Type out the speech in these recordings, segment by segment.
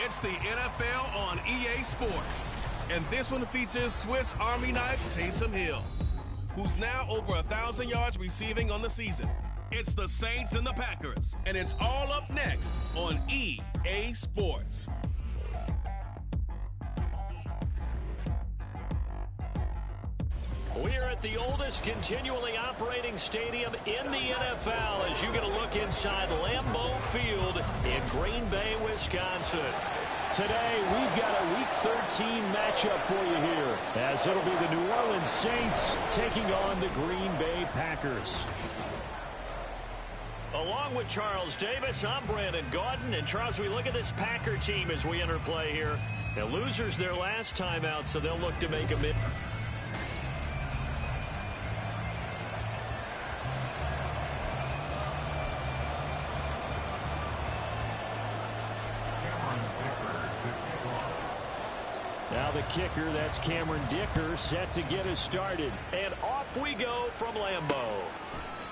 It's the NFL on EA Sports. And this one features Swiss Army knife Taysom Hill, who's now over 1,000 yards receiving on the season. It's the Saints and the Packers, and it's all up next on EA Sports. We're at the oldest continually operating stadium in the NFL as you get a look inside Lambeau Field in Green Bay, Wisconsin. Today, we've got a Week 13 matchup for you here, as it'll be the New Orleans Saints taking on the Green Bay Packers. Along with Charles Davis, I'm Brandon Gaudin. And Charles, we look at this Packer team as we enter play here. Now, losers their last time out, so they'll look to make a mid. Now the kicker, that's Cameron Dicker, set to get us started. And off we go from Lambeau.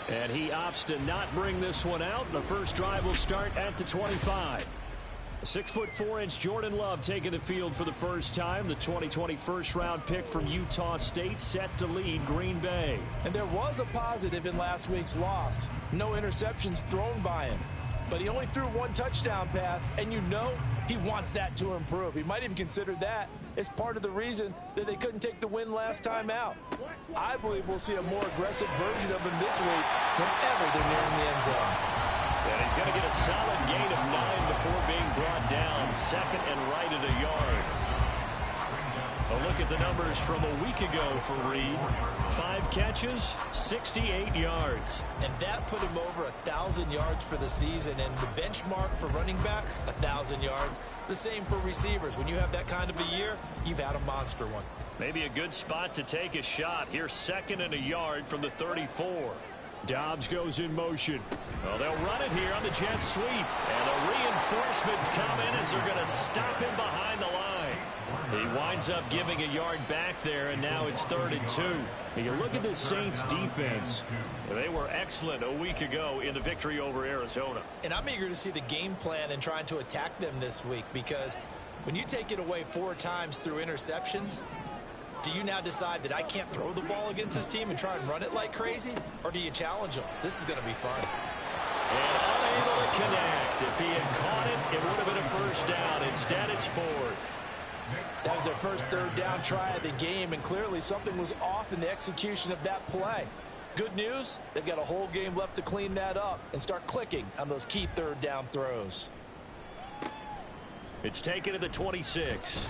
And he opts to not bring this one out. The first drive will start at the 25. 6'4" Jordan Love taking the field for the first time. The 2020 first-round pick from Utah State set to lead Green Bay. And there was a positive in last week's loss. No interceptions thrown by him. But he only threw one touchdown pass, and you know he wants that to improve. He might even consider that as part of the reason that they couldn't take the win last time out. I believe we'll see a more aggressive version of him this week whenever they're nearing the end zone. And he's going to get a solid gain of 9 before being brought down. Second and right at a yard. A look at the numbers from a week ago for Reed. 5 catches, 68 yards. And that put him over 1,000 yards for the season. And the benchmark for running backs, 1,000 yards. The same for receivers. When you have that kind of a year, you've had a monster one. Maybe a good spot to take a shot. Here's second and a yard from the 34. Dobbs goes in motion. Well, they'll run it here on the jet sweep. And the reinforcements come in as they're going to stop him behind the line. He winds up giving a yard back there, and now it's 3rd and 2. And you look at the Saints defense. They were excellent a week ago in the victory over Arizona. And I'm eager to see the game plan and trying to attack them this week, because when you take it away 4 times through interceptions, do you now decide that I can't throw the ball against this team and try and run it like crazy? Or do you challenge them? This is going to be fun. And unable to connect. If he had caught it, it would have been a first down. Instead, it's 4th. That was their first 3rd down try of the game, and clearly something was off in the execution of that play. Good news, they've got a whole game left to clean that up and start clicking on those key 3rd down throws. It's taken to the 26.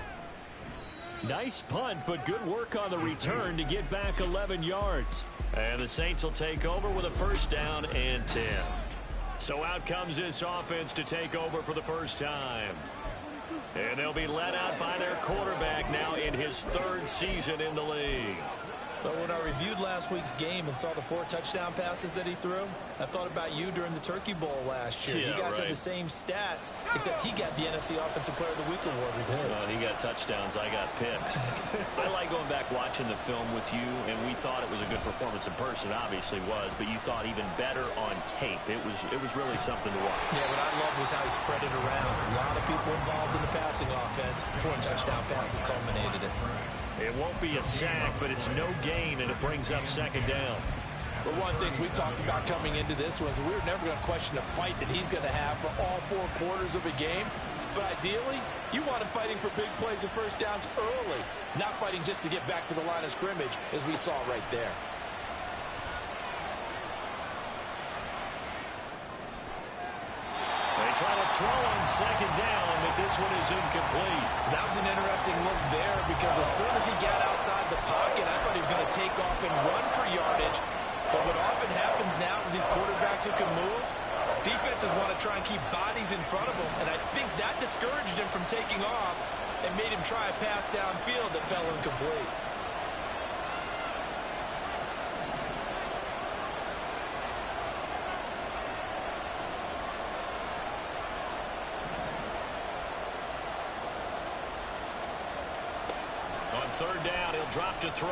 Nice punt, but good work on the return to get back 11 yards. And the Saints will take over with a first down and 10. So out comes this offense to take over for the first time. And they'll be led out by their quarterback now in his 3rd season in the league. But when I reviewed last week's game and saw the 4 touchdown passes that he threw, I thought about you during the Turkey Bowl last year. Yeah, you guys right. had the same stats, except he got the NFC Offensive Player of the Week award with his. He got touchdowns, I got picks. I like going back watching the film with you, and we thought it was a good performance in person. Obviously was, but you thought even better on tape. It was really something to watch. Yeah, what I loved was how he spread it around. A lot of people involved in the passing offense. 4 touchdown passes culminated it. It won't be a sack, but it's no gain, and it brings up 2nd down. But one of the things we talked about coming into this was we were never going to question the fight that he's going to have for all 4 quarters of a game. But ideally, you want him fighting for big plays and first downs early, not fighting just to get back to the line of scrimmage, as we saw right there. They try to throw on 2nd down, but this one is incomplete. That was an interesting look there, because as soon as he got outside the pocket, I thought he was going to take off and run for yardage. But what often happens now with these quarterbacks who can move, defenses want to try and keep bodies in front of them, and I think that discouraged him from taking off and made him try a pass downfield that fell incomplete. On 3rd down, he'll drop to throw.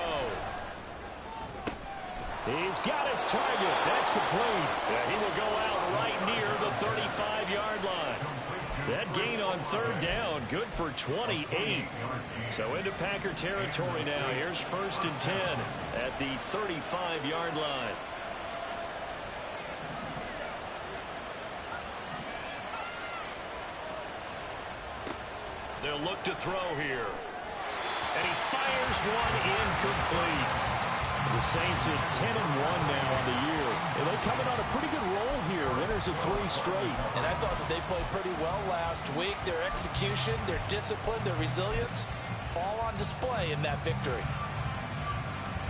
He's got his target. That's complete. Yeah, he will go out right near the 35-yard line. That gain on third down, good for 28. So into Packer territory now. Here's 1st and 10 at the 35-yard line. They'll look to throw here. And he fires one incomplete. The Saints at 10-1 now on the year. And they come in on a pretty good roll here. Winners of 3 straight. And I thought that they played pretty well last week. Their execution, their discipline, their resilience, all on display in that victory.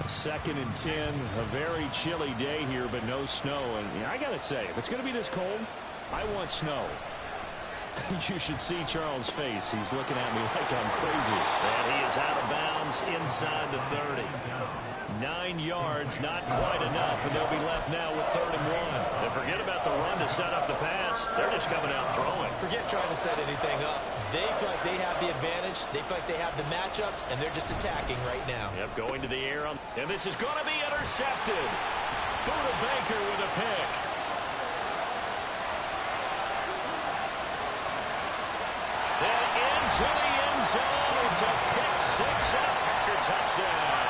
2nd and 10, a very chilly day here, but no snow. And I got to say, if it's going to be this cold, I want snow. You should see Charles' face. He's looking at me like I'm crazy. And he is out of bounds inside the 30. 9 yards, not quite enough, and they'll be left now with 3rd and 1. And forget about the run to set up the pass. They're just coming out throwing. Forget trying to set anything up. They feel like they have the advantage. They feel like they have the matchups, and they're just attacking right now. Yep, going to the air. And this is going to be intercepted. Buda Baker with a pick. And into the end zone. It's a pick 6 and a Packer touchdown.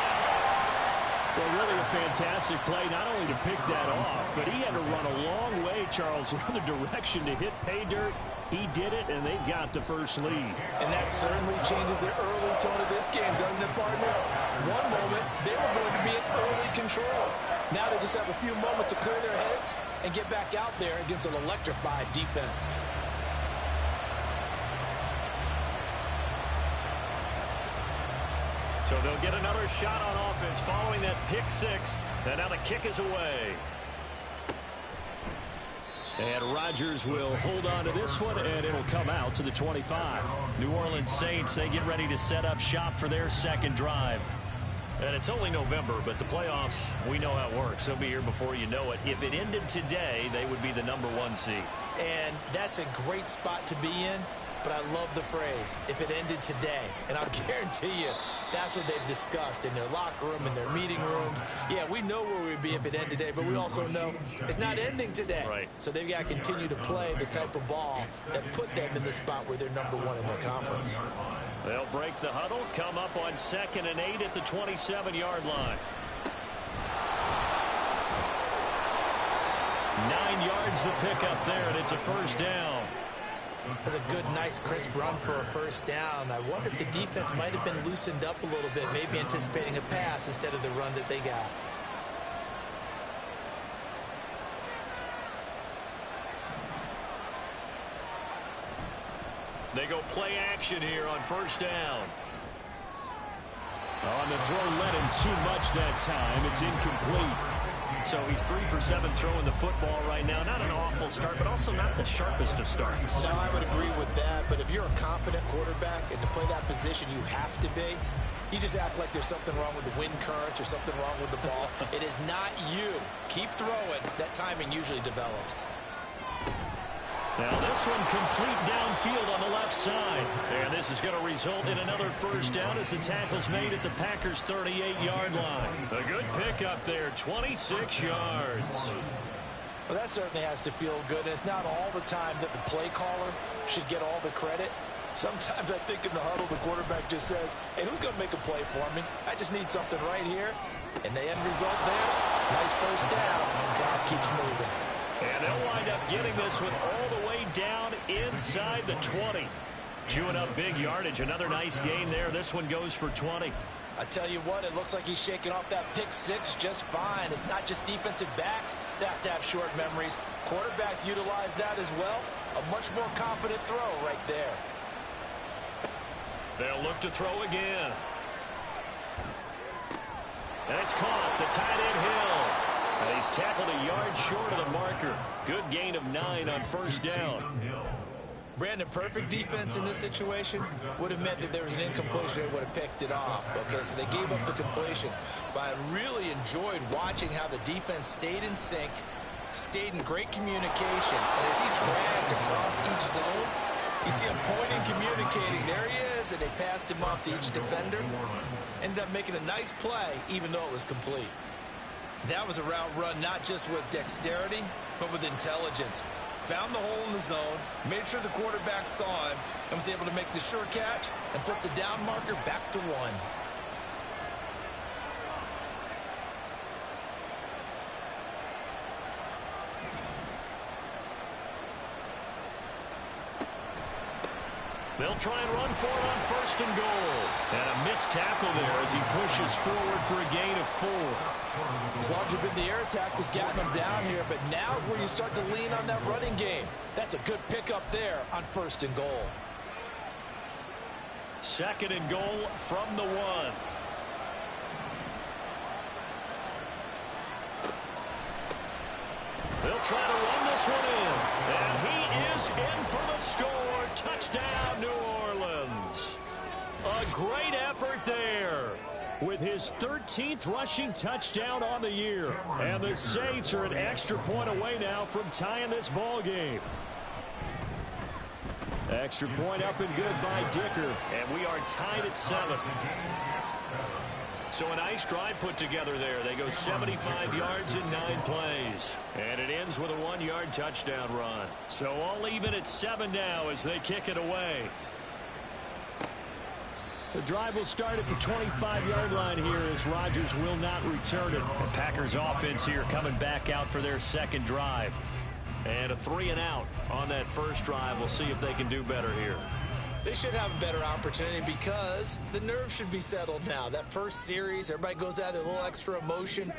Well, really a fantastic play, not only to pick that off, but he had to run a long way, Charles, in the other direction to hit pay dirt. He did it, and they've got the first lead. And that certainly changes the early tone of this game, doesn't it, partner? One moment, they were going to be in early control. Now they just have a few moments to clear their heads and get back out there against an electrified defense. So they'll get another shot on offense following that pick 6. And now the kick is away. And Rodgers will hold on to this one, and it'll come out to the 25. New Orleans Saints, they get ready to set up shop for their second drive. And it's only November, but the playoffs, we know how it works. They'll be here before you know it. If it ended today, they would be the #1 seed. And that's a great spot to be in. But I love the phrase, if it ended today. And I'll guarantee you, that's what they've discussed in their locker room, in their meeting rooms. Yeah, we know where we'd be if it ended today, but we also know it's not ending today. Right. So they've got to continue to play the type of ball that put them in the spot where they're #1 in their conference. They'll break the huddle, come up on 2nd and 8 at the 27-yard line. 9 yards to pick up there, and it's a first down. That's a good, nice, crisp run for a first down. I wonder if the defense might have been loosened up a little bit, maybe anticipating a pass instead of the run that they got. They go play action here on first down. On the throw, led him too much that time. It's incomplete. So he's 3 for 7 throwing the football right now. Not an awful start, but also not the sharpest of starts. No, I would agree with that. But if you're a confident quarterback and to play that position you have to be, you just act like there's something wrong with the wind currents or something wrong with the ball. It is not you. Keep throwing. That timing usually develops. Now this one complete downfield on the left side. And this is going to result in another first down as the tackle's made at the Packers' 38-yard line. A good pickup there, 26 yards. Well, that certainly has to feel good. And it's not all the time that the play caller should get all the credit. Sometimes I think in the huddle, the quarterback just says, hey, who's going to make a play for me? I just need something right here. And the end result there, nice first down. Drive keeps moving. And they'll wind up getting this one all the way down inside the 20. Chewing up big yardage. Another nice gain there. This one goes for 20. I tell you what, it looks like he's shaking off that pick 6 just fine. It's not just defensive backs that have to have short memories. Quarterbacks utilize that as well. A much more confident throw right there. They'll look to throw again. And it's caught. The tight end Hill. And he's tackled a yard short of the marker. Good gain of 9 on first down. Brandon, perfect defense in this situation would have meant that there was an incompletion and would have picked it off. Okay, so they gave up the completion. But I really enjoyed watching how the defense stayed in sync, stayed in great communication. And as he dragged across each zone, you see him pointing, communicating. There he is, and they passed him off to each defender. Ended up making a nice play, even though it was complete. That was a route run not just with dexterity, but with intelligence. found the hole in the zone, made sure the quarterback saw him, and was able to make the sure catch and flip the down marker back to 1. They'll try and run for it on 1st and goal. And a missed tackle there as he pushes forward for a gain of 4. As long as the air attack has gotten him down here, but now is where you start to lean on that running game. That's a good pickup there on 1st and goal. 2nd and goal from the 1. They'll try to run this one in. And he is in for the score. Touchdown, New Orleans. A great effort there with his 13th rushing touchdown on the year. And the Saints are an extra point away now from tying this ball game. Extra point up and good by Dicker. And we are tied at 7. So a nice drive put together there. They go 75 yards in 9 plays. And it ends with a 1-yard touchdown run. So all even at 7 now as they kick it away. The drive will start at the 25-yard line here as Rodgers will not return it. The Packers offense here coming back out for their 2nd drive. And a 3-and-out on that first drive. We'll see if they can do better here. They should have a better opportunity because the nerves should be settled now. That first series, everybody goes out with a little extra emotion.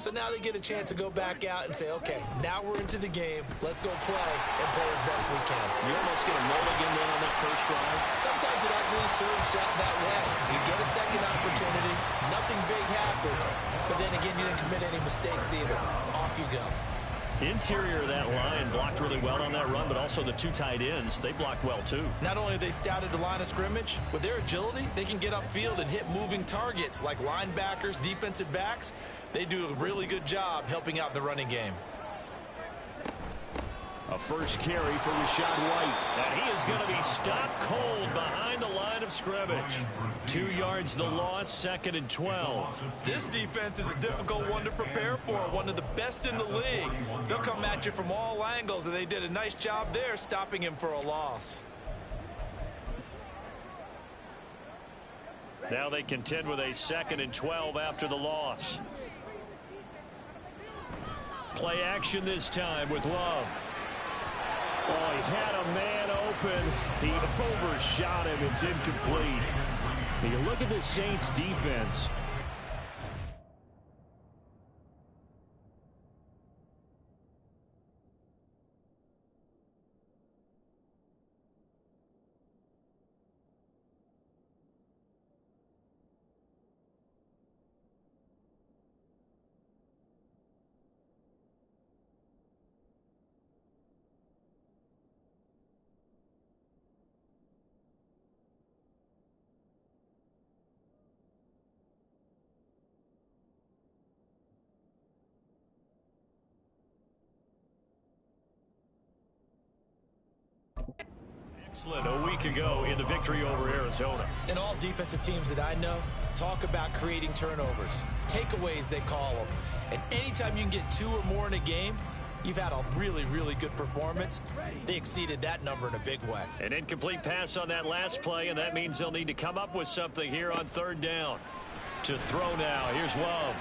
So now they get a chance to go back out and say, okay, now we're into the game. Let's go play and play as best we can. You almost get a mulligan then on that first drive. Sometimes it actually serves that way. You get a second opportunity. Nothing big happened. But then again, you didn't commit any mistakes either. Off you go. Interior of that line blocked really well on that run, but also the 2 tight ends, they blocked well too. Not only have they scouted the line of scrimmage, with their agility, they can get upfield and hit moving targets like linebackers, defensive backs. They do a really good job helping out the running game. A first carry for Rachaad White. And he is going to be stopped cold behind the line of scrimmage. 2 yards the loss, 2nd and 12. This defense is a difficult one to prepare for, one of the best in the league. They'll come at you from all angles, and they did a nice job there stopping him for a loss. Now they contend with a 2nd and 12 after the loss. Play action this time with Love. Oh, he had a man open. He overshot him. It's incomplete. You look at the Saints defense. Excellent a week ago in the victory over Arizona. And all defensive teams that I know talk about creating turnovers. Takeaways, they call them. And anytime you can get 2 or more in a game, you've had a really, really good performance. They exceeded that number in a big way. An incomplete pass on that last play, and that means they'll need to come up with something here on 3rd down. To throw now, here's Love.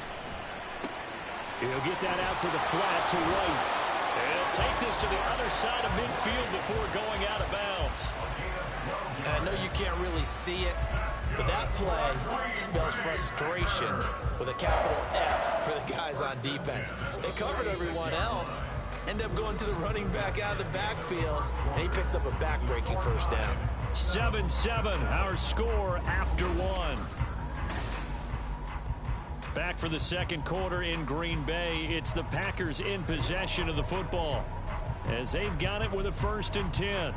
He'll get that out to the flat to White. And he'll take this to the other side of midfield before going out of bounds. And I know you can't really see it, but that play spells frustration with a capital F for the guys on defense. They covered everyone else, end up going to the running back out of the backfield, and he picks up a back-breaking first down. 7-7, our score after 1. Back for the 2nd quarter in Green Bay. It's the Packers in possession of the football as they've got it with a 1st and 10.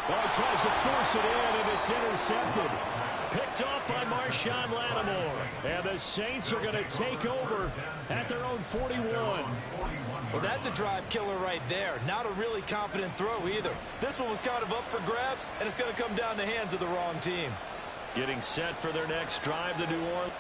Well, he tries to force it in, and it's intercepted. Picked off by Marshawn Lattimore. And the Saints are going to take over at their own 41. Well, that's a drive killer right there. Not a really confident throw either. This one was kind of up for grabs, and it's going to come down the hands of the wrong team. Getting set for their next drive, the New Orleans.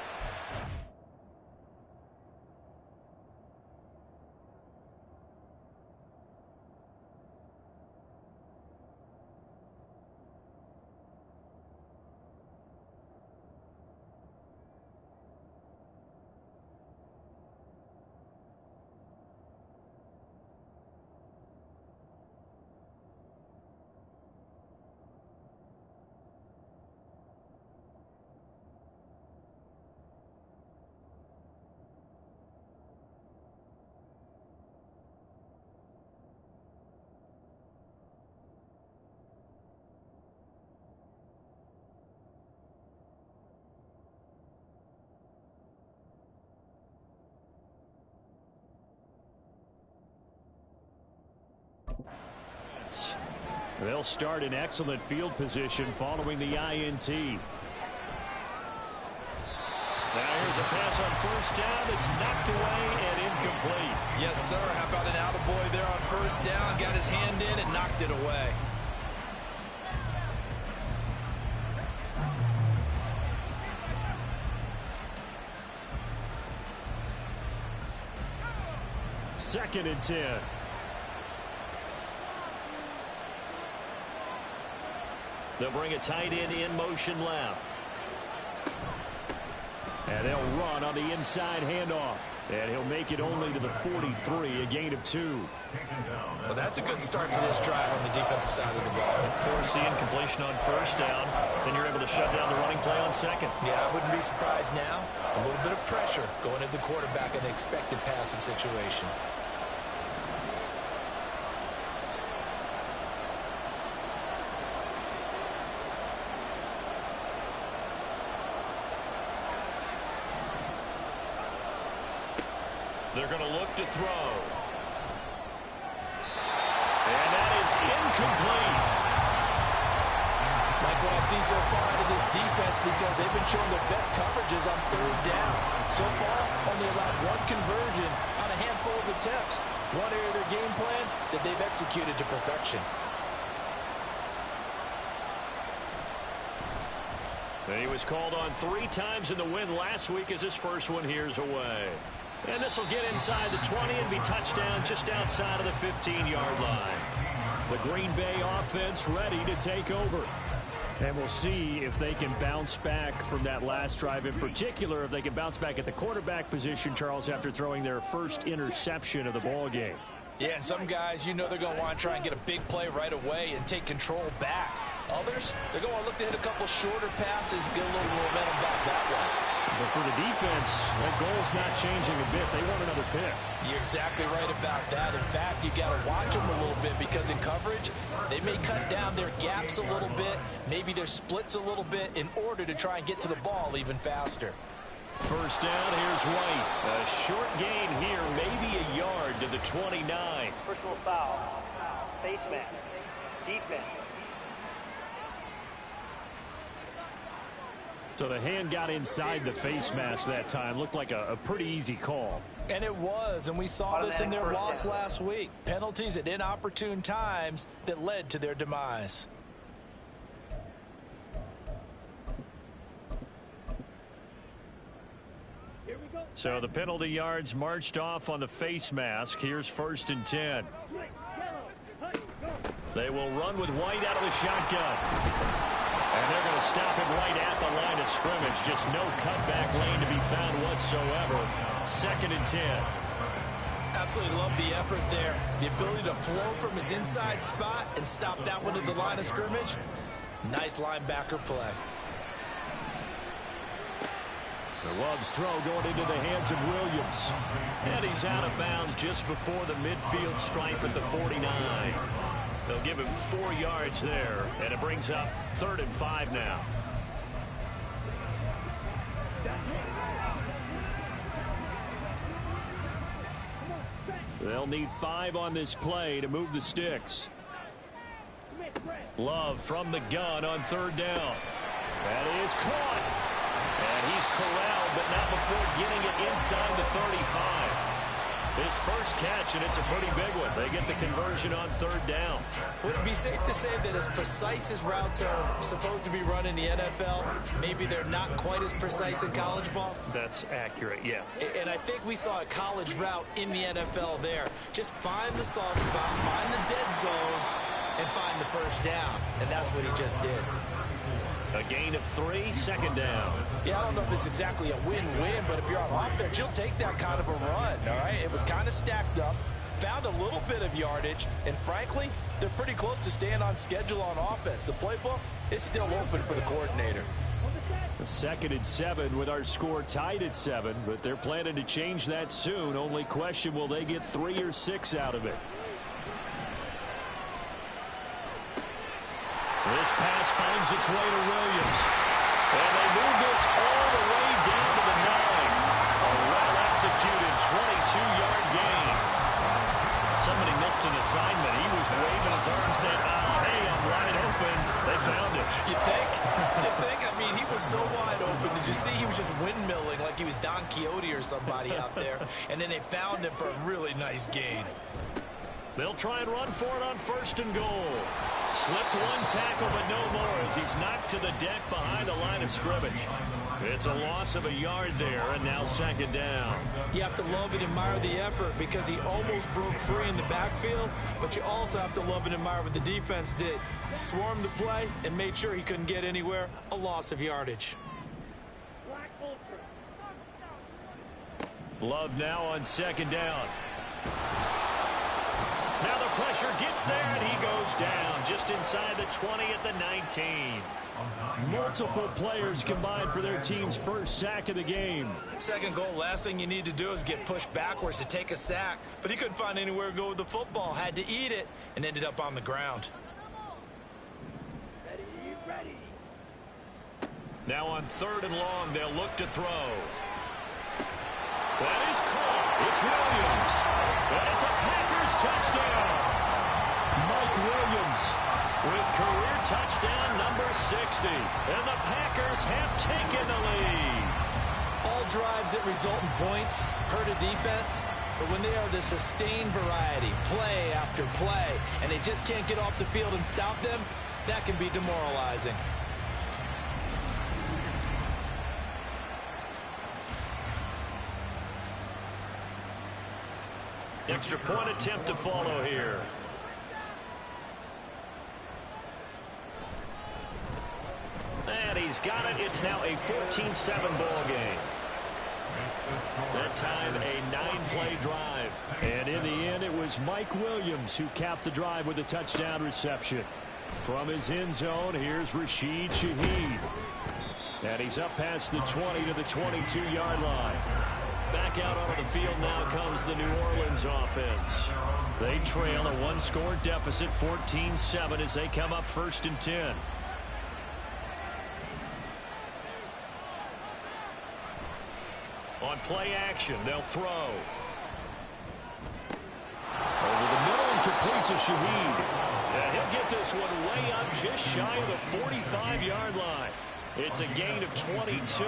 They'll start in excellent field position following the INT. Now here's a pass on first down. It's knocked away and incomplete. Yes, sir. How about an attaboy there on first down? Got his hand in and knocked it away. Second and 10. They'll bring a tight end in motion left. And they'll run on the inside handoff. And he'll make it only to the 43, a gain of 2. Well, that's a good start to this drive on the defensive side of the ball. Force the incompletion on first down. Then you're able to shut down the running play on second. Yeah, I wouldn't be surprised now. A little bit of pressure going at the quarterback in the expected passing situation. They're going to look to throw. And that is incomplete. Like what I see so far out of this defense, because they've been showing their best coverages on third down. So far, only allowed one conversion on a handful of attempts. One area of their game plan that they've executed to perfection. He was called on 3 times in the win last week as his first one here's away. And this will get inside the 20 and be touchdown just outside of the 15-yard line. The Green Bay offense ready to take over. And we'll see if they can bounce back from that last drive. In particular, if they can bounce back at the quarterback position, Charles, after throwing their first interception of the ball game. Yeah, and some guys, you know they're going to want to try and get a big play right away and take control back. Others, they're going to look to hit a couple shorter passes, get a little momentum back that way. But for the defense, that goal's not changing a bit. They want another pick. You're exactly right about that. In fact, you got to watch them a little bit because in coverage, they may cut down their gaps a little bit, maybe their splits a little bit in order to try and get to the ball even faster. First down, here's White. A short gain here, maybe a yard to the 29. Personal foul. Face mask. Defense. So the hand got inside the face mask that time. Looked like a pretty easy call. And it was, and we saw this in their loss last week. Penalties at inopportune times that led to their demise. So the penalty yards marched off on the face mask. Here's first and 10. They will run with White out of the shotgun. And they're going to stop him right at the line of scrimmage. Just no cutback lane to be found whatsoever. Second and 10. Absolutely love the effort there. The ability to flow from his inside spot and stop that one at the line of scrimmage. Nice linebacker play. The Love's throw going into the hands of Williams. And he's out of bounds just before the midfield stripe at the 49. They'll give him 4 yards there, and it brings up 3rd and 5 now. They'll need 5 on this play to move the sticks. Love from the gun on 3rd down. That is caught. And he's corralled, but not before getting it inside the 35. His first catch, and it's a pretty big one. They get the conversion on third down. Would it be safe to say that as precise as routes are supposed to be run in the NFL, maybe they're not quite as precise in college ball? That's accurate, yeah. And I think we saw a college route in the NFL there. Just find the soft spot, find the dead zone, and find the first down. And that's what he just did. A gain of 3, second down. Yeah, I don't know if it's exactly a win-win, but if you're on offense, you'll take that kind of a run, all right? It was kind of stacked up, found a little bit of yardage, and frankly, they're pretty close to staying on schedule on offense. The playbook is still open for the coordinator. A 2nd and 7 with our score tied at 7, but they're planning to change that soon. Only question, will they get 3 or 6 out of it? This pass finds its way to Williams. And they move this all the way down to the 9. A well-executed 22-yard gain. Somebody missed an assignment. He was waving his arms saying, hey, I'm wide open. They found him. You think? I mean, he was so wide open. Did you see he was just windmilling like he was Don Quixote or somebody out there? And then they found him for a really nice gain. They'll try and run for it on 1st and goal. Slipped one tackle, but no more as he's knocked to the deck behind the line of scrimmage. It's a loss of a yard there, and now 2nd down. You have to love and admire the effort because he almost broke free in the backfield, but you also have to love and admire what the defense did. Swarmed the play and made sure he couldn't get anywhere. A loss of yardage. Love now on 2nd down. Now the pressure gets there, and he goes down just inside the 20 at the 19. Multiple players combined for their team's first sack of the game. 2nd goal, last thing you need to do is get pushed backwards to take a sack. But he couldn't find anywhere to go with the football, had to eat it, and ended up on the ground. Ready. Now on 3rd and long, they'll look to throw. That is caught. It's Williams. And it's a Packers touchdown. Mike Williams with career touchdown number 60. And the Packers have taken the lead. All drives that result in points hurt a defense, but when they are the sustained variety, play after play, and they just can't get off the field and stop them, that can be demoralizing. Extra point attempt to follow here. And he's got it. It's now a 14-7 ball game. That time a 9-play drive. And in the end, it was Mike Williams who capped the drive with a touchdown reception. From his end zone, here's Rashid Shaheed. And he's up past the 20 to the 22-yard line. Back out onto the field now comes the New Orleans offense. They trail a 1-score deficit, 14-7, as they come up 1st and 10. On play action, they'll throw. Over the middle and complete to Shaheed. Yeah, he'll get this one way up just shy of the 45-yard line. It's a gain of 22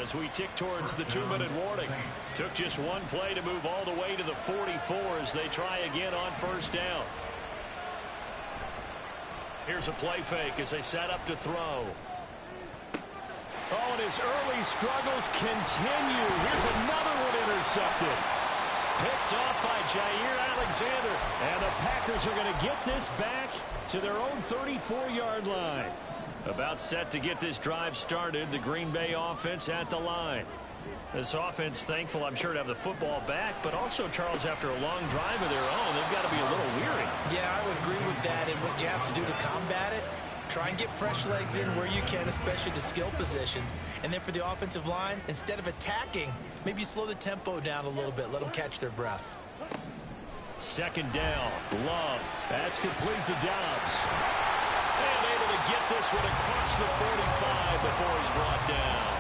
as we tick towards the 2-minute warning. Took just one play to move all the way to the 44 as they try again on 1st down. Here's a play fake as they set up to throw. Oh, and his early struggles continue. Here's another one intercepted. Picked off by Jair Alexander. And the Packers are going to get this back to their own 34-yard line. About set to get this drive started. The Green Bay offense at the line. This offense thankful, I'm sure, to have the football back, but also, Charles, after a long drive of their own, they've got to be a little weary. Yeah, I would agree with that. And what you have to do to combat it, try and get fresh legs in where you can, especially the skill positions. And then for the offensive line, instead of attacking, maybe slow the tempo down a little bit. Let them catch their breath. 2nd down. Love. That's complete to Dobbs. And able to get this one across the 45 before he's brought down.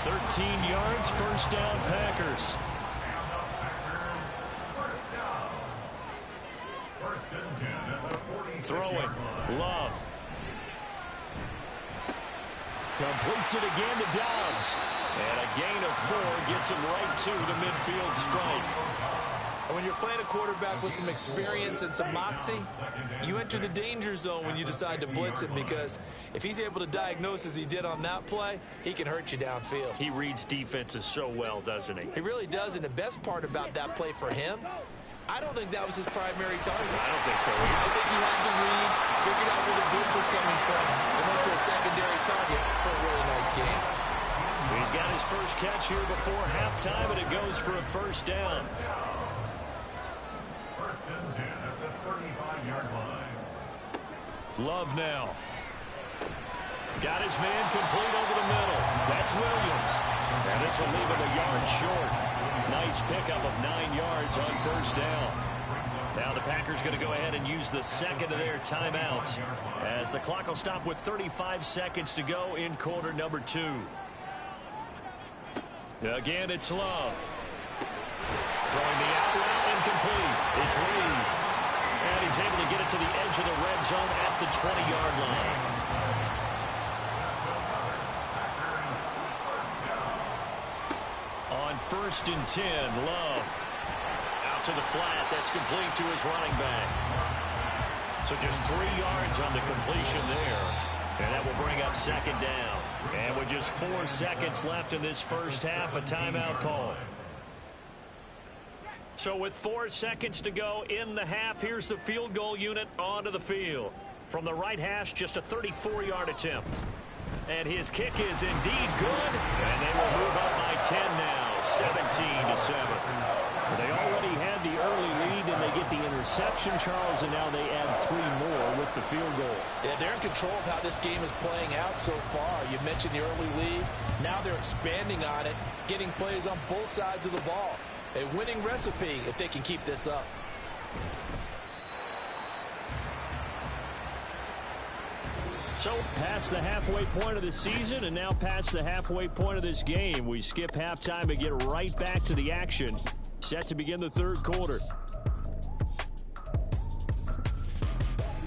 13 yards, 1st down, Packers. Throwing. Love. Completes it again to Dobbs. And a gain of 4 gets him right to the midfield stripe. And when you're playing a quarterback with some experience and some moxie, you enter the danger zone when you decide to blitz him, because if he's able to diagnose as he did on that play, he can hurt you downfield. He reads defenses so well, doesn't he? He really does, and the best part about that play for him, I don't think that was his primary target. I don't think so either. I think he had the read, figured out where the blitz was coming from, and went to a secondary target for a really nice game. He's got his first catch here before halftime, and it goes for a first down. First and 10 at the 35-yard line. Love now. Got his man complete over the middle. That's Williams. And this will leave him a yard short. Nice pickup of 9 yards on first down. Now the Packers going to go ahead and use the second of their timeouts, as the clock will stop with 35 seconds to go in quarter number 2. Again, it's Love. Throwing the out route incomplete. It's Reed. And he's able to get it to the edge of the red zone at the 20-yard line. On first and 10, Love. Out to the flat. That's complete to his running back. So just 3 yards on the completion there. And that will bring up second down. And with just 4 seconds left in this first half, a timeout call. So with 4 seconds to go in the half, here's the field goal unit onto the field. From the right hash, just a 34-yard attempt. And his kick is indeed good. And they will move up by 10 now, 17-7. They already had the early lead, and they get the interception, Charles, and now they add 3 more with the field goal. Yeah, they're in control of how this game is playing out so far. You mentioned the early lead. Now they're expanding on it, getting plays on both sides of the ball. A winning recipe if they can keep this up. So past the halfway point of the season, and now past the halfway point of this game, we skip halftime and get right back to the action. Set to begin the third quarter.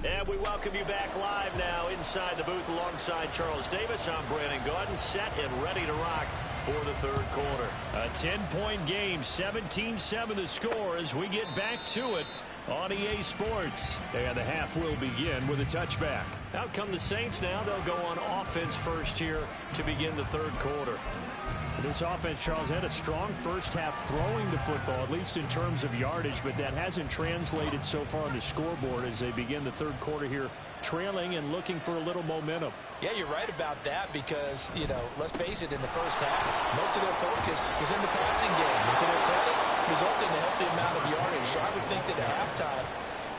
And we welcome you back live now inside the booth alongside Charles Davis. I'm Brandon Gaudin, set and ready to rock for the third quarter. A 10-point game, 17-7 the score as we get back to it on EA Sports. And the half will begin with a touchback. Out come the Saints now. They'll go on offense first here to begin the third quarter. This offense, Charles, had a strong first half throwing the football, at least in terms of yardage, but that hasn't translated so far on the scoreboard as they begin the third quarter here, trailing and looking for a little momentum. Yeah, you're right about that because, you know, let's face it, in the first half, most of their focus was in the passing game. And to their credit, resulting in a healthy amount of yardage. So I would think that at halftime,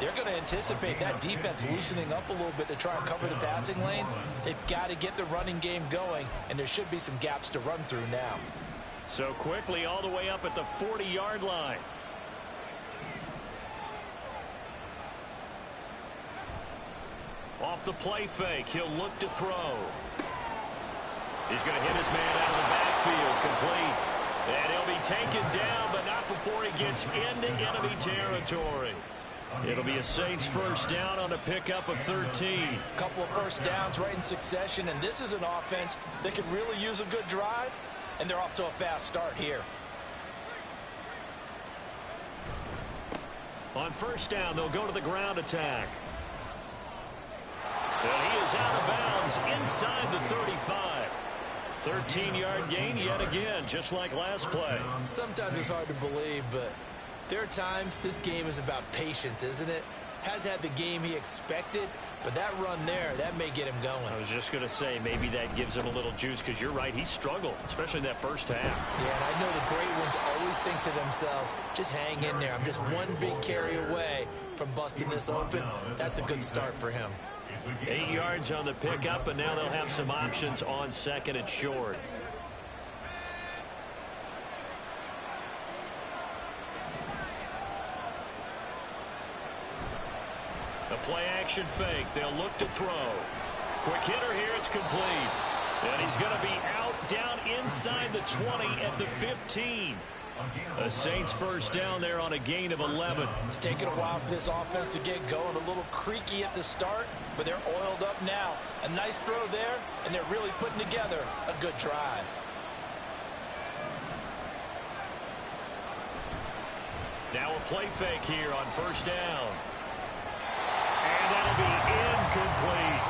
they're going to anticipate that defense loosening up a little bit to try and cover the passing lanes. They've got to get the running game going, and there should be some gaps to run through now. So quickly all the way up at the 40-yard line. Off the play fake, he'll look to throw. He's going to hit his man out of the backfield, complete. And he'll be taken down, but not before he gets into enemy territory. It'll be a Saints first down on a pickup of 13. A couple of first downs right in succession, and this is an offense that could really use a good drive, and they're off to a fast start here. On first down, they'll go to the ground attack. And he is out of bounds inside the 35. 13-yard gain yet again, just like last play. Sometimes it's hard to believe, but there are times this game is about patience, isn't it? Has had the game he expected, but that run there, that may get him going. I was just going to say, maybe that gives him a little juice, because you're right, he struggled, especially in that first half. Yeah, and I know the great ones always think to themselves, just hang in there. I'm just one big carry away from busting this open. That's a good start for him. 8 yards on the pickup, and now they'll have some options on second and short. A play-action fake. They'll look to throw. Quick hitter here. It's complete. And he's going to be out down inside the 20 at the 15. A Saints first down there on a gain of 11. It's taken a while for this offense to get going. A little creaky at the start, but they're oiled up now. A nice throw there, and they're really putting together a good drive. Now a play fake here on first down. And that'll be incomplete.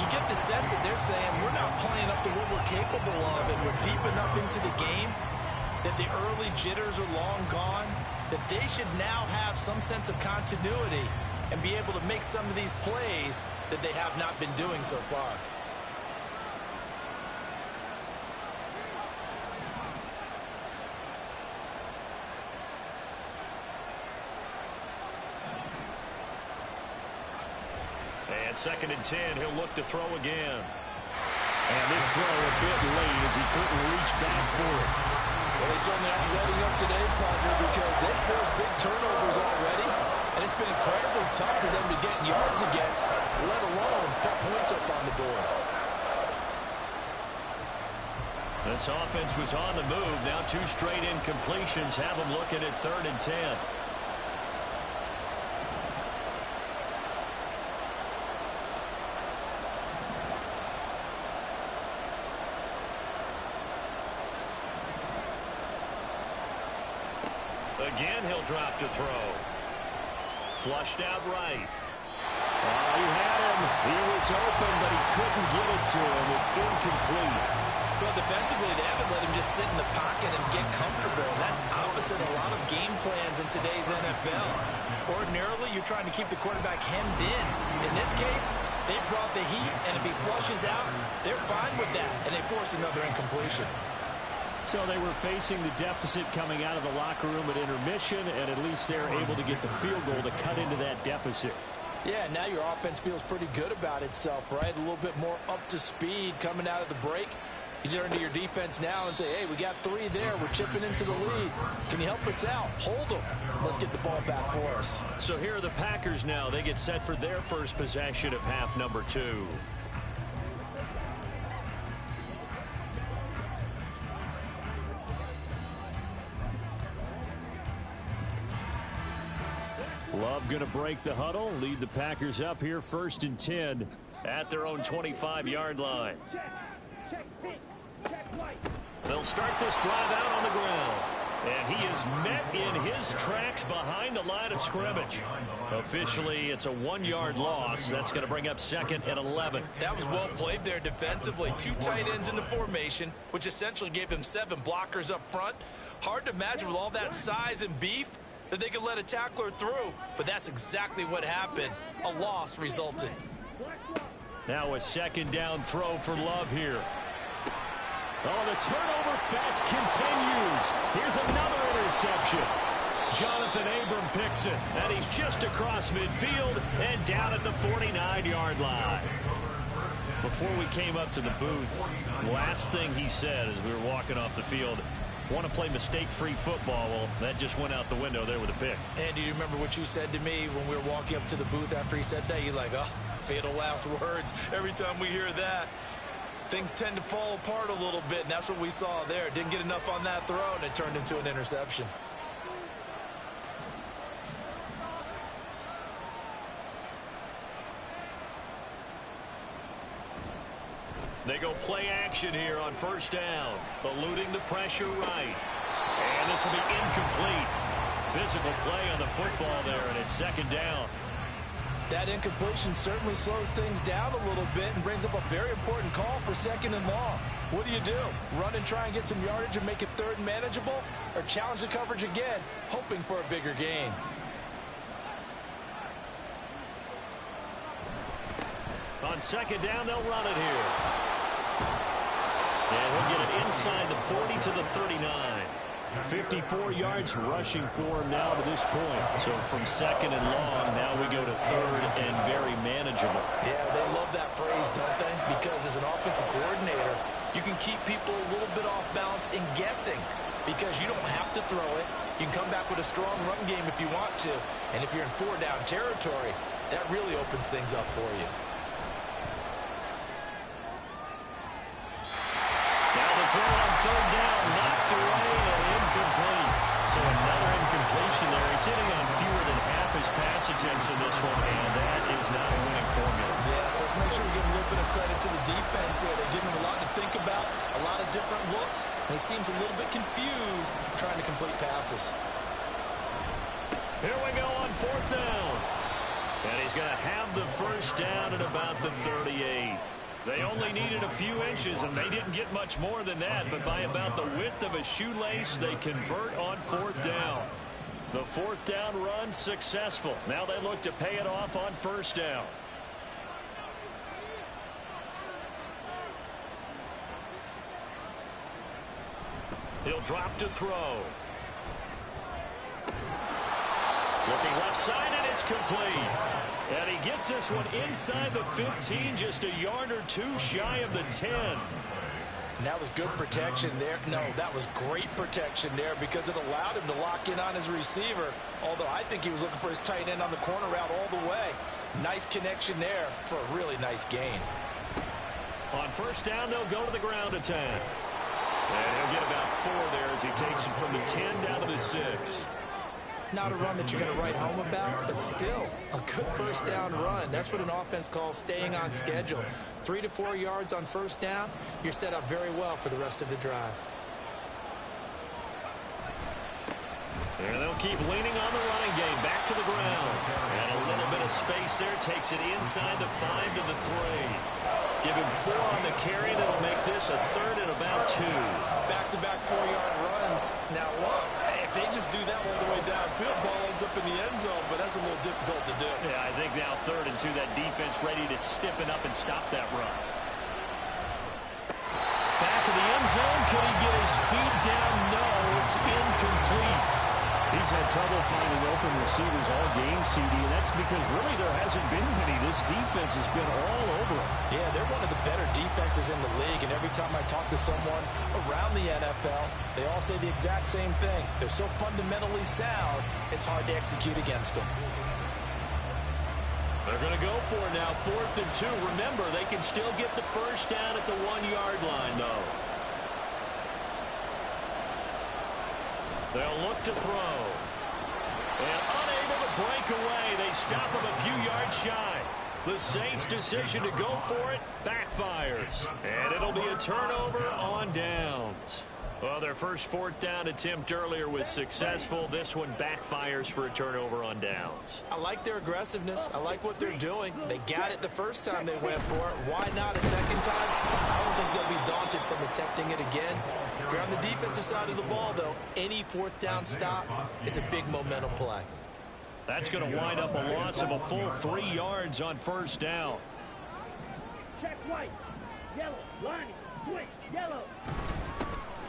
You get the sense that they're saying we're not playing up to what we're capable of, and we're deep enough into the game that the early jitters are long gone, that they should now have some sense of continuity and be able to make some of these plays that they have not been doing so far. And 2nd and 10, he'll look to throw again. And this throw a bit late as he couldn't reach back for it. Well, they certainly aren't letting up today, partner, because they've forced big turnovers already, and it's been incredibly tough for them to get yards against, let alone put points up on the board. This offense was on the move. Now 2 straight incompletions have them looking at 3rd and 10. Again, he'll drop to throw. Flushed out right. Oh, he had him. He was open, but he couldn't get it to him. It's incomplete. Well, defensively, they haven't let him just sit in the pocket and get comfortable, and that's opposite a lot of game plans in today's NFL. Ordinarily, you're trying to keep the quarterback hemmed in. In this case, they brought the heat, and if he flushes out, they're fine with that, and they force another incompletion. So they were facing the deficit coming out of the locker room at intermission, and at least they're able to get the field goal to cut into that deficit. Yeah, now your offense feels pretty good about itself, right? A little bit more up to speed coming out of the break. You turn to your defense now and say, hey, we got 3 there. We're chipping into the lead. Can you help us out? Hold them. Let's get the ball back for us. So here are the Packers now. They get set for their first possession of half number 2. Love going to break the huddle, lead the Packers up here 1st and 10 at their own 25-yard line. They'll start this drive out on the ground. And he is met in his tracks behind the line of scrimmage. Officially, it's a 1-yard loss. That's going to bring up 2nd and 11. That was well played there defensively. 2 tight ends in the formation, which essentially gave them 7 blockers up front. Hard to imagine with all that size and beef that they could let a tackler through, but that's exactly what happened. A loss resulted. Now a 2nd down throw for Love here. Oh, the turnover fest continues. Here's another interception. Jonathan Abram picks it, and he's just across midfield and down at the 49-yard line. Before we came up to the booth, last thing he said as we were walking off the field, want to play mistake-free football. Well, that just went out the window there with a pick. And do you remember what you said to me when we were walking up to the booth after he said that? You're like, oh, fatal last words. Every time we hear that, things tend to fall apart a little bit, and that's what we saw there. Didn't get enough on that throw, and it turned into an interception. They go play action here on 1st down, eluding the pressure right. And this will be incomplete. Physical play on the football there, and it's 2nd down. That incompletion certainly slows things down a little bit and brings up a very important call for 2nd and long. What do? Run and try and get some yardage and make it 3rd and manageable? Or challenge the coverage again, hoping for a bigger gain? On 2nd down, they'll run it here. And he'll get it inside the 40 to the 39. 54 yards rushing for him now to this point. So from 2nd and long, now we go to 3rd and very manageable. Yeah, they love that phrase, don't they? Because as an offensive coordinator, you can keep people a little bit off balance and guessing because you don't have to throw it. You can come back with a strong run game if you want to. And if you're in 4-down territory, that really opens things up for you. Throw on 3rd down, knocked away and incomplete. So another incompletion there. He's hitting on fewer than half his pass attempts in this one, and that is not a winning formula. Yes, let's make sure we give a little bit of credit to the defense here. They give him a lot to think about, a lot of different looks, and he seems a little bit confused trying to complete passes. Here we go on 4th down. And he's going to have the first down at about the 38. They only needed a few inches, and they didn't get much more than that. But by about the width of a shoelace, they convert on 4th down. The 4th down run successful. Now they look to pay it off on 1st down. He'll drop to throw. Looking left side, and it's complete. And he gets this one inside the 15, just a yard or two shy of the 10. And that was good protection there. No, that was great protection there because it allowed him to lock in on his receiver, although I think he was looking for his tight end on the corner route all the way. Nice connection there for a really nice gain. On 1st down, they'll go to the ground attack. And he'll get about 4 there as he takes it from the 10 down to the 6. Not a run that you're going to write home about, but still a good 1st down run. That's what an offense calls staying on schedule. 3 to 4 yards on 1st down, you're set up very well for the rest of the drive. And they'll keep leaning on the running game. Back to the ground. And a little bit of space there. Takes it inside the 5 to the 3. Give him 4 on the carry. That'll make this a 3rd and about 2. Back-to-back 4-yard runs. Now look, if they just do that all the way downfield, ball ends up in the end zone, but that's a little difficult to do. Yeah, I think now 3rd and 2, that defense ready to stiffen up and stop that run. Back of the end zone. Could he get his feet down? No, it's incomplete. He's had trouble finding open receivers all game, CD, and that's because really there hasn't been many. This defense has been all over him. Yeah, they're one of the better defenses in the league, and every time I talk to someone around the NFL, they all say the exact same thing. They're so fundamentally sound, it's hard to execute against them. They're going to go for it now, 4th and 2. Remember, they can still get the first down at the 1-yard line, though. They'll look to throw. And unable to break away. They stop him a few yards shy. The Saints' decision to go for it backfires. And it'll be a turnover on downs. Well, their first 4th down attempt earlier was successful. This one backfires for a turnover on downs. I like their aggressiveness. I like what they're doing. They got it the first time they went for it. Why not a second time? I don't think they'll be daunted from attempting it again. If you're on the defensive side of the ball, though, any 4th down stop is a big momentum play. That's going to wind up a loss of a full 3 yards on 1st down. Check white. Yellow. Line. Twist. Yellow.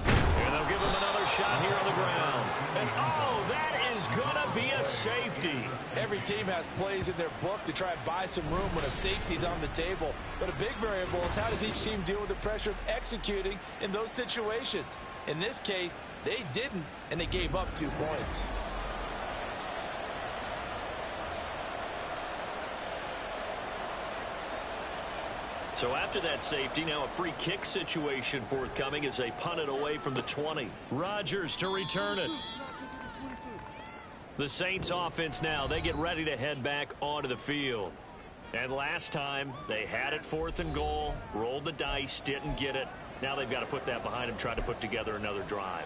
And they'll give him another shot here on the ground. And, oh, that is going to be a safety. Every team has plays in their book to try and buy some room when a safety's on the table. But a big variable is how does each team deal with the pressure of executing in those situations. In this case, they didn't, and they gave up 2 points. So after that safety, now a free kick situation forthcoming as they punt it away from the 20. Rodgers to return it. The Saints offense now, they get ready to head back onto the field. And last time, they had it 4th and goal, rolled the dice, didn't get it. Now they've got to put that behind them, try to put together another drive.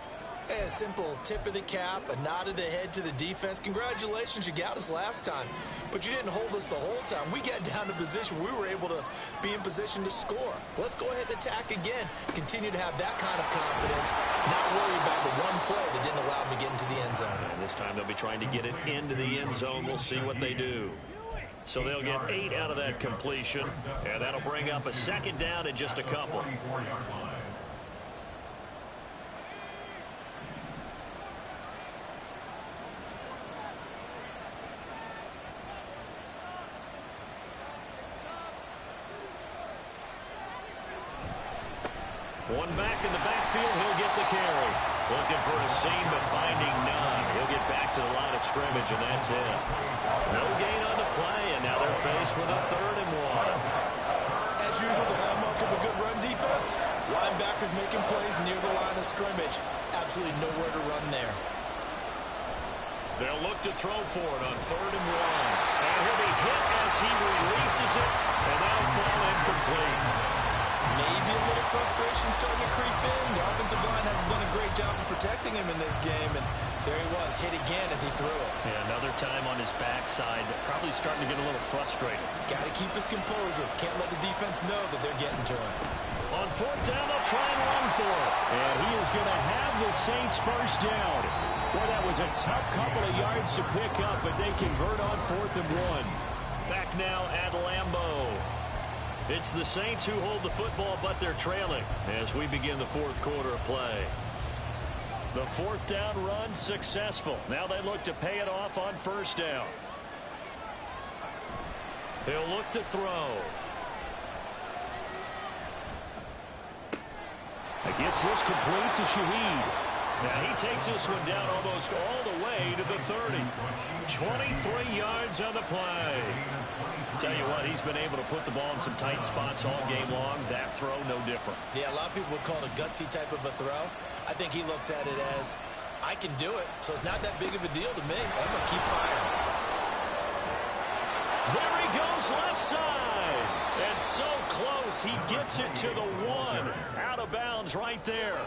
A simple tip of the cap, a nod of the head to the defense. Congratulations, you got us last time, but you didn't hold us the whole time. We got down to position. We were able to be in position to score. Let's go ahead and attack again. Continue to have that kind of confidence. Not worry about the one play that didn't allow them to get into the end zone. And this time they'll be trying to get it into the end zone. We'll see what they do. So they'll get 8 out of that completion, and that'll bring up a 2nd down in just a couple. One back in the backfield, he'll get the carry. Looking for a seam, but finding none. He'll get back to the line of scrimmage, and that's it. No gain on the play, and now they're faced with a 3rd and 1. As usual, the hallmark of a good run defense, linebackers making plays near the line of scrimmage. Absolutely nowhere to run there. They'll look to throw for it on 3rd and 1. And he'll be hit as he releases it, and that'll fall incomplete. Maybe a little frustration starting to creep in. The offensive line hasn't done a great job of protecting him in this game, and There he was, hit again as he threw it. Yeah, another time on his backside, probably starting to get a little frustrated. Got to keep his composure. Can't let the defense know that they're getting to him. On fourth down, they'll try and run for it. And he is going to have the Saints first down. Boy, that was a tough couple of yards to pick up, but they convert on 4th and 1. Back now at Lambeau. It's the Saints who hold the football, but they're trailing as we begin the 4th quarter of play. The 4th down run successful. Now they look to pay it off on 1st down. He'll look to throw. He gets this complete to Shaheed. Now he takes this one down almost all the way to the 30. 23 yards on the play. Tell you what, he's been able to put the ball in some tight spots all game long. That throw, no different. Yeah, a lot of people would call it a gutsy type of a throw. I think he looks at it as, I can do it, so it's not that big of a deal to me. I'm going to keep firing. There he goes left side. And so close, he gets it to the 1. Out of bounds right there.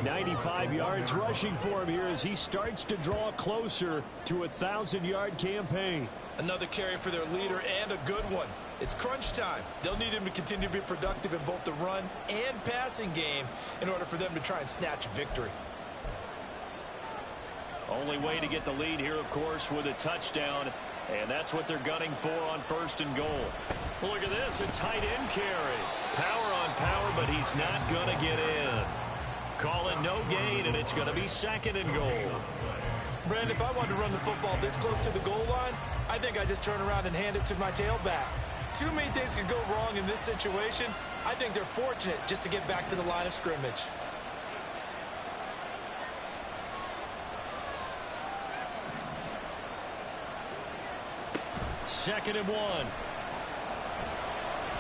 95 yards rushing for him here as he starts to draw closer to a 1,000-yard campaign. Another carry for their leader and a good one. It's crunch time. They'll need him to continue to be productive in both the run and passing game in order for them to try and snatch a victory. Only way to get the lead here, of course, with a touchdown. And that's what they're gunning for on 1st and goal. Look at this, a tight end carry. Power on power, but he's not going to get in. Call it no gain, and it's going to be 2nd and goal. Brand, if I wanted to run the football this close to the goal line, I think I just turn around and hand it to my tailback. Too many things could go wrong in this situation. I think they're fortunate just to get back to the line of scrimmage. Second and 1.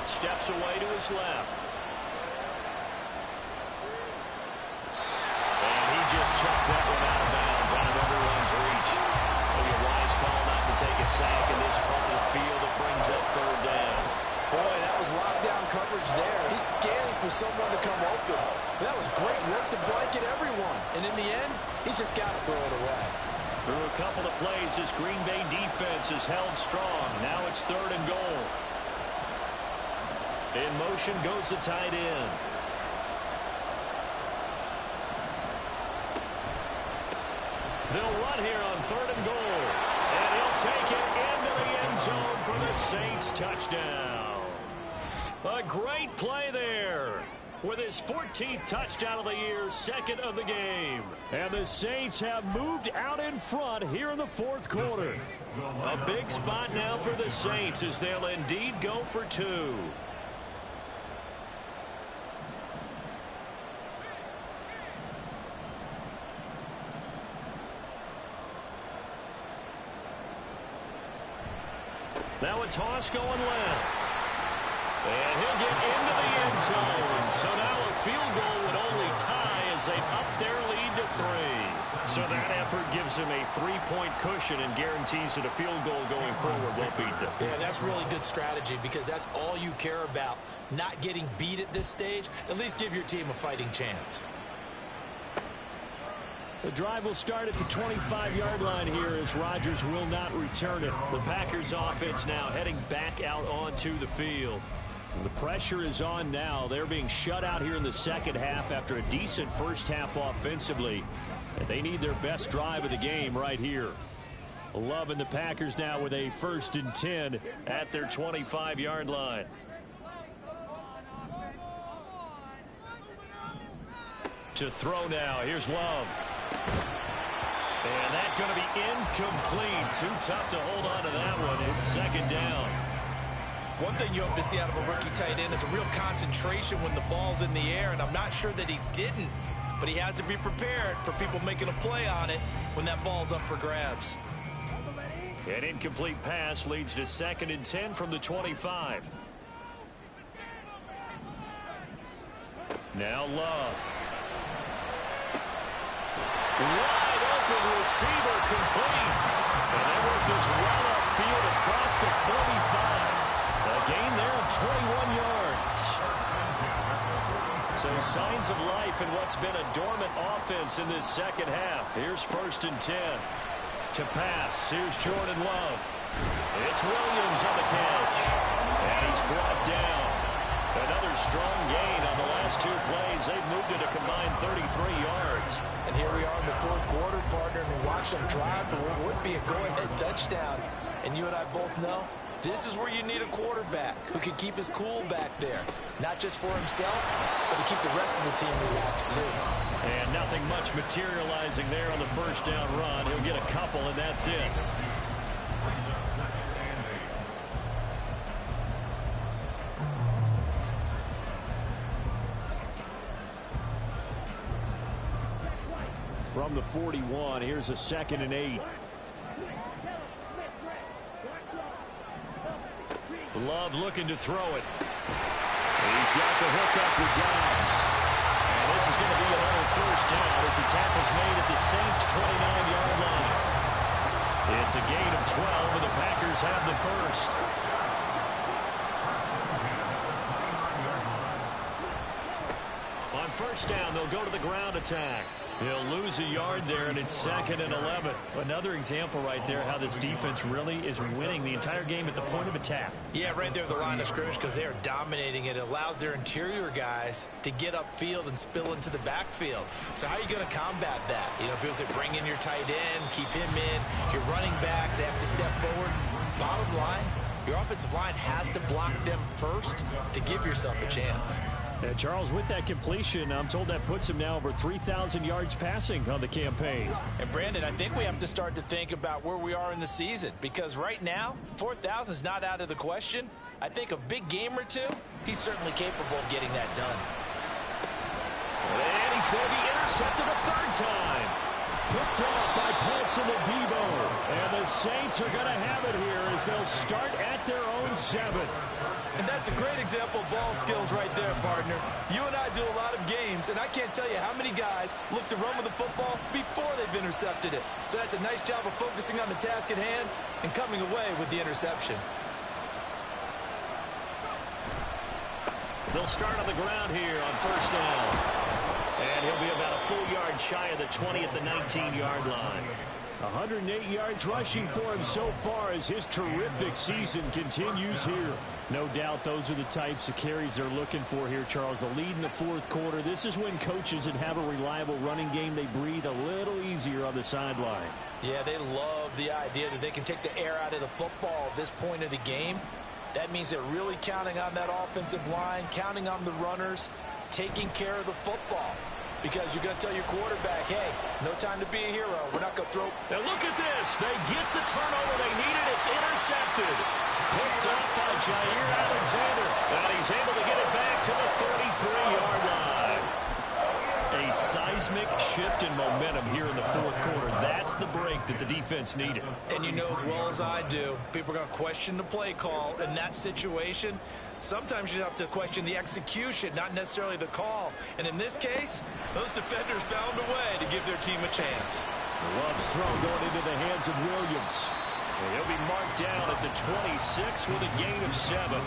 Steps away to his left. And he just chucked that one out of bounds out of everyone's reach. Maybe a wise call not to take a sack in this part of the field that brings up 3rd down. Boy, that was lockdown coverage there. He's scanning for someone to come open. That was great work to blanket everyone. And in the end, he's just got to throw it away. Through a couple of plays, this Green Bay defense is held strong. Now it's 3rd and goal. In motion goes the tight end. They'll run here on 3rd and goal. And he'll take it into the end zone for the Saints touchdown. A great play there. With his 14th touchdown of the year, 2nd of the game. And the Saints have moved out in front here in the 4th quarter. A big spot now for the Saints as they'll indeed go for 2. Now a toss going left. And he'll get into the end zone. So now a field goal would only tie as they've upped their lead to 3. So that effort gives them a 3-point cushion and guarantees that a field goal going forward won't beat them. Yeah, that's really good strategy because that's all you care about. Not getting beat at this stage. At least give your team a fighting chance. The drive will start at the 25-yard line here as Rodgers will not return it. The Packers offense now heading back out onto the field. The pressure is on now. They're being shut out here in the 2nd half after a decent first half offensively. And they need their best drive of the game right here. Love and the Packers now with a 1st and 10 at their 25-yard line. To throw now. Here's Love. And that's going to be incomplete. Too tough to hold on to that one. It's 2nd down. One thing you hope to see out of a rookie tight end is a real concentration when the ball's in the air, and I'm not sure that he didn't, but he has to be prepared for people making a play on it when that ball's up for grabs. An incomplete pass leads to 2nd and 10 from the 25. Now Love. Wide open receiver complete. And they work this well upfield across the 45. A gain there of 21 yards. So signs of life in what's been a dormant offense in this second half. Here's 1st and 10. To pass, here's Jordan Love. It's Williams on the catch. And he's brought down. Another strong gain on the last 2 plays. They've moved it a combined 33 yards. And here we are in the 4th quarter, partner, and we watch them drive for what would be a go-ahead touchdown. And you and I both know this is where you need a quarterback who can keep his cool back there. Not just for himself, but to keep the rest of the team relaxed too. And nothing much materializing there on the 1st down run. He'll get a couple, and that's it. From the 41, here's a 2nd and 8. Love looking to throw it. He's got the hook up with Dobbs. And this is going to be another 1st down as the tackle's made at the Saints' 29-yard line. It's a gain of 12, and the Packers have the 1st. On 1st down, they'll go to the ground attack. He'll lose a yard there, and it's 2nd and 11. Another example right there how this defense really is winning the entire game at the point of attack. Yeah, right there at the line of scrimmage because they are dominating it. It allows their interior guys to get upfield and spill into the backfield. So how are you going to combat that? You know, people say bring in your tight end, keep him in. Your running backs, they have to step forward. Bottom line, your offensive line has to block them first to give yourself a chance. And Charles, with that completion, I'm told that puts him now over 3,000 yards passing on the campaign. And Brandon, I think we have to start to think about where we are in the season because right now, 4,000 is not out of the question. I think a big game or two, he's certainly capable of getting that done. And he's going to be intercepted a 3rd time. Picked off by Paulson and Debo. And the Saints are going to have it here as they'll start at their own 7. And that's a great example of ball skills right there, partner. You and I do a lot of games, and I can't tell you how many guys look to run with the football before they've intercepted it. So that's a nice job of focusing on the task at hand and coming away with the interception. They'll start on the ground here on 1st down. And he'll be about a full yard shy of the 20 at the 19-yard line. 108 yards rushing for him so far as his terrific season continues here. No doubt those are the types of carries they're looking for here, Charles. The lead in the 4th quarter. This is when coaches that have a reliable running game, they breathe a little easier on the sideline. Yeah, they love the idea that they can take the air out of the football at this point of the game. That means they're really counting on that offensive line, counting on the runners, taking care of the football. Because you're going to tell your quarterback, hey, no time to be a hero. We're not going to throw. And look at this. They get the turnover they needed. It's intercepted. Picked up by Jair Alexander. And he's able to get it back to the 33-yard line. A seismic shift in momentum here in the 4th quarter. That's the break that the defense needed. And you know as well as I do, people are going to question the play call in that situation. Sometimes you have to question the execution, not necessarily the call. And in this case, those defenders found a way to give their team a chance. Love's throw going into the hands of Williams. And he'll be marked down at the 26 with a gain of 7.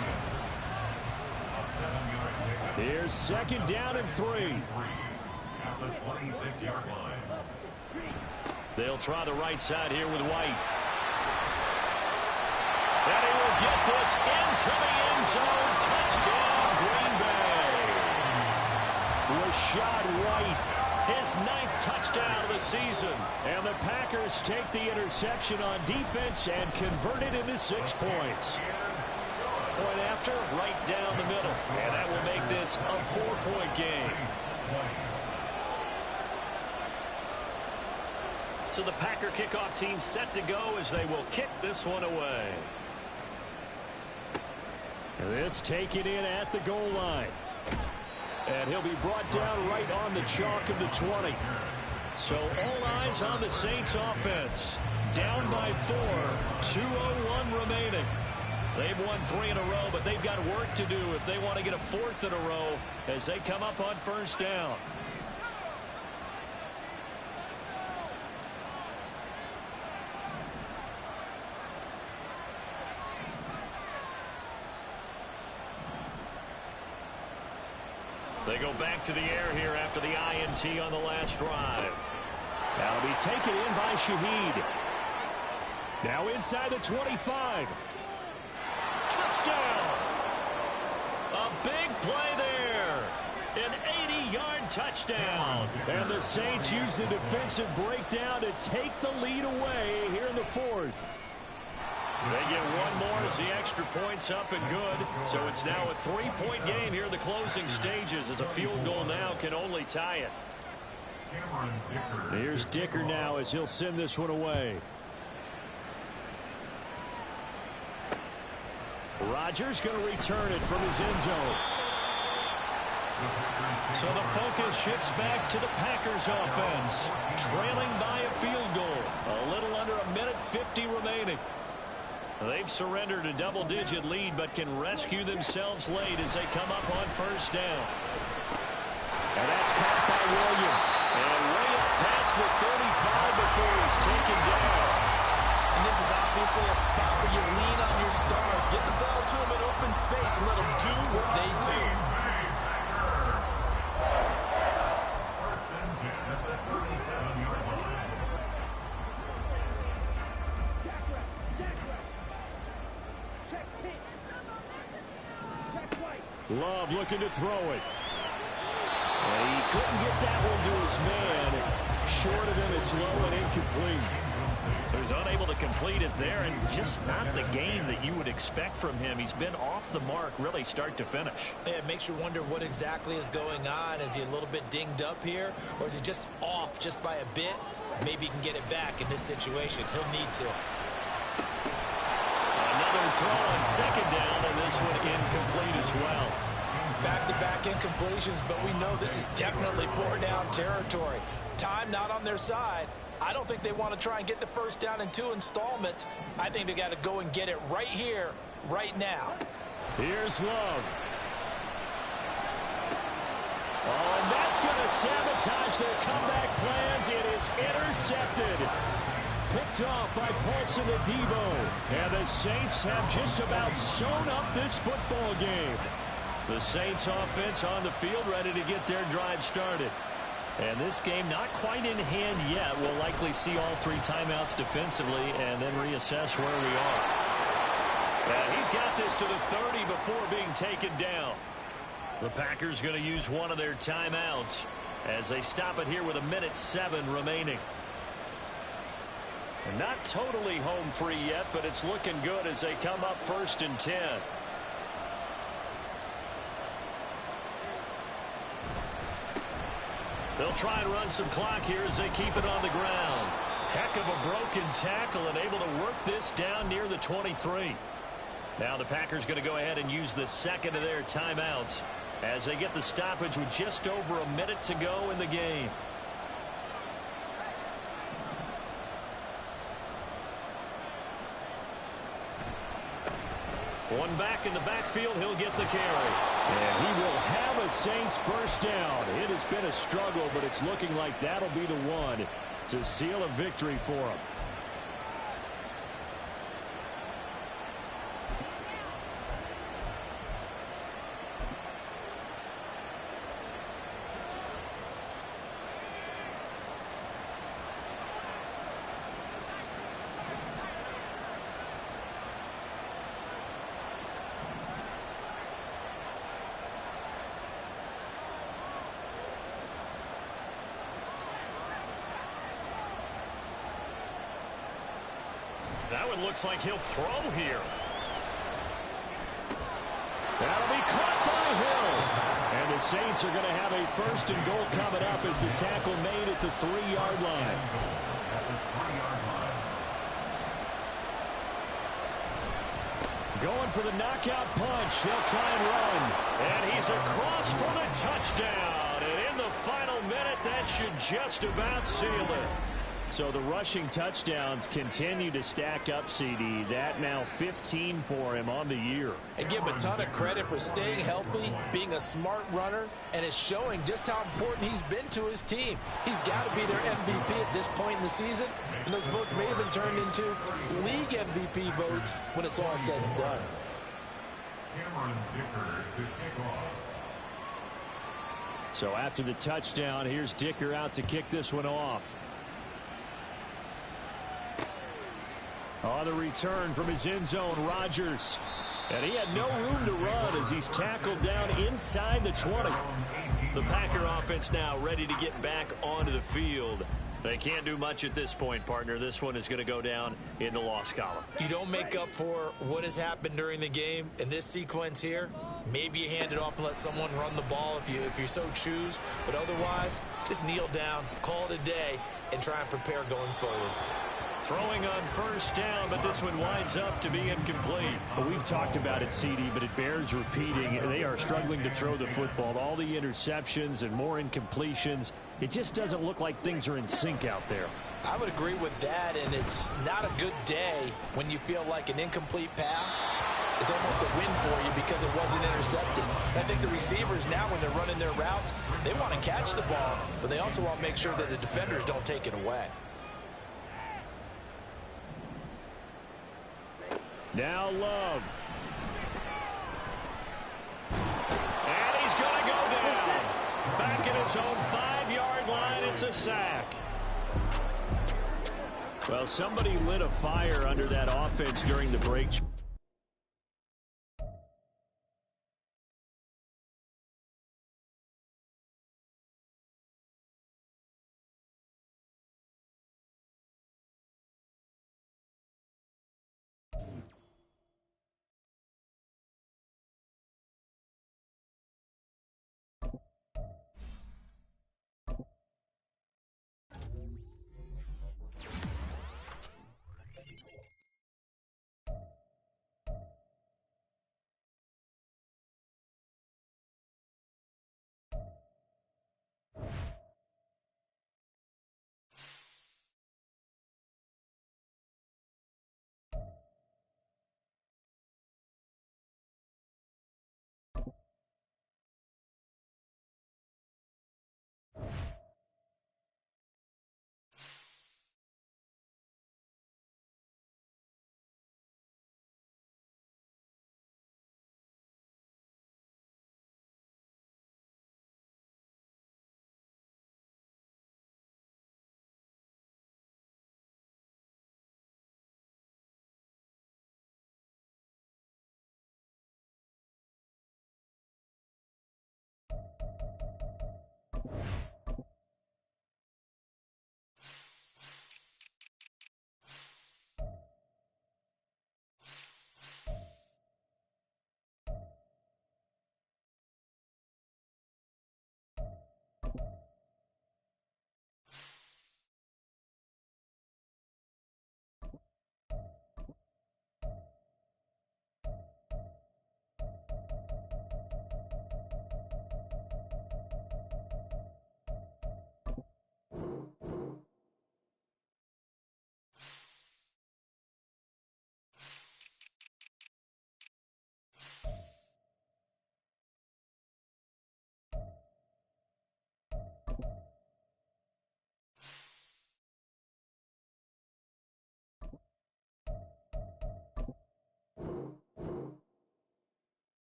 Here's 2nd down and 3. At the 26-yard line. They'll try the right side here with White. And he will get this into the end zone. Touchdown, Green Bay. Rashad White, his 9th touchdown of the season. And the Packers take the interception on defense and convert it into 6 points. Point after, right down the middle. And that will make this a 4-point game. So the Packer kickoff team set to go as they will kick this one away. This taken in at the goal line. And he'll be brought down right on the chalk of the 20. So all eyes on the Saints offense. Down by 4, 2:01 remaining. They've won 3 in a row, but they've got work to do if they want to get a 4th in a row as they come up on 1st down. They go back to the air here after the INT on the last drive. That'll be taken in by Shaheed. Now inside the 25. Touchdown! A big play there. An 80-yard touchdown. And the Saints use the defensive breakdown to take the lead away here in the fourth. They get one more as the extra point's up and good. So it's now a 3-point game here in the closing stages as a field goal now can only tie it. Here's Dicker now as he'll send this one away. Rodgers going to return it from his end zone. So the focus shifts back to the Packers offense, trailing by a field goal. A little under a minute 50 remaining. They've surrendered a double-digit lead, but can rescue themselves late as they come up on first down. And that's caught by Williams. And way up past the 35 before he's taken down. And this is obviously a spot where you lean on your stars. Get the ball to them in open space and let them do what they do. First and 10 at the 37-yard line. Jack right. Jack right. Check pitch. Check right. Love looking to throw it. And he couldn't get that one to his man. Short of him, it's low and incomplete. So he's unable to complete it there, and just not the game that you would expect from him. He's been off the mark really start to finish. Yeah, it makes you wonder what exactly is going on. Is he a little bit dinged up here, or is he just off just by a bit? Maybe he can get it back in this situation. He'll need to. Another throw on second down, and this one incomplete as well. Back-to-back incompletions, but we know this is definitely four-down territory. Time not on their side. I don't think they want to try and get the first down in 2 installments. I think they got to go and get it right here, right now. Here's Love. Oh, and that's going to sabotage their comeback plans. It is intercepted. Picked off by Paulson Adebo. And the Saints have just about sewn up this football game. The Saints offense on the field ready to get their drive started. And this game not quite in hand yet. We'll likely see all 3 timeouts defensively and then reassess where we are. And he's got this to the 30 before being taken down. The Packers going to use one of their timeouts as they stop it here with 1:07 remaining. And not totally home free yet, but it's looking good as they come up 1st and 10. They'll try and run some clock here as they keep it on the ground. Heck of a broken tackle and able to work this down near the 23. Now the Packers going to go ahead and use the second of their timeouts as they get the stoppage with just over a minute to go in the game. One back in the backfield, he'll get the carry. And he will have a Saints first down. It has been a struggle, but it's looking like that'll be the one to seal a victory for him. That one looks like he'll throw here. That'll be caught by Hill. And the Saints are going to have a 1st and goal coming up as the tackle made at the 3-yard line. Going for the knockout punch. They'll try and run. And he's across for the touchdown. And in the final minute, that should just about seal it. So the rushing touchdowns continue to stack up, CD. That now 15 for him on the year. And give him a ton of credit for staying healthy, being a smart runner, and it's showing just how important he's been to his team. He's got to be their MVP at this point in the season, and those votes may have been turned into league MVP votes when it's all said and done. Cameron Dicker to kick off. So after the touchdown, here's Dicker out to kick this one off. On the return from his end zone, Rodgers. And he had no room to run as he's tackled down inside the 20. The Packer offense now ready to get back onto the field. They can't do much at this point, partner. This one is going to go down in the loss column. You don't make up for what has happened during the game in this sequence here. Maybe you hand it off and let someone run the ball if you so choose. But otherwise, just kneel down, call it a day, and try and prepare going forward. Throwing on first down, but this one winds up to be incomplete. Well, we've talked about it, CD, but it bears repeating. They are struggling to throw the football. All the interceptions and more incompletions. It just doesn't look like things are in sync out there. I would agree with that, and it's not a good day when you feel like an incomplete pass is almost a win for you because it wasn't intercepted. I think the receivers now, when they're running their routes, they want to catch the ball, but they also want to make sure that the defenders don't take it away. Now Love. And he's going to go down. Back at his own 5-yard line, it's a sack. Well, somebody lit a fire under that offense during the break.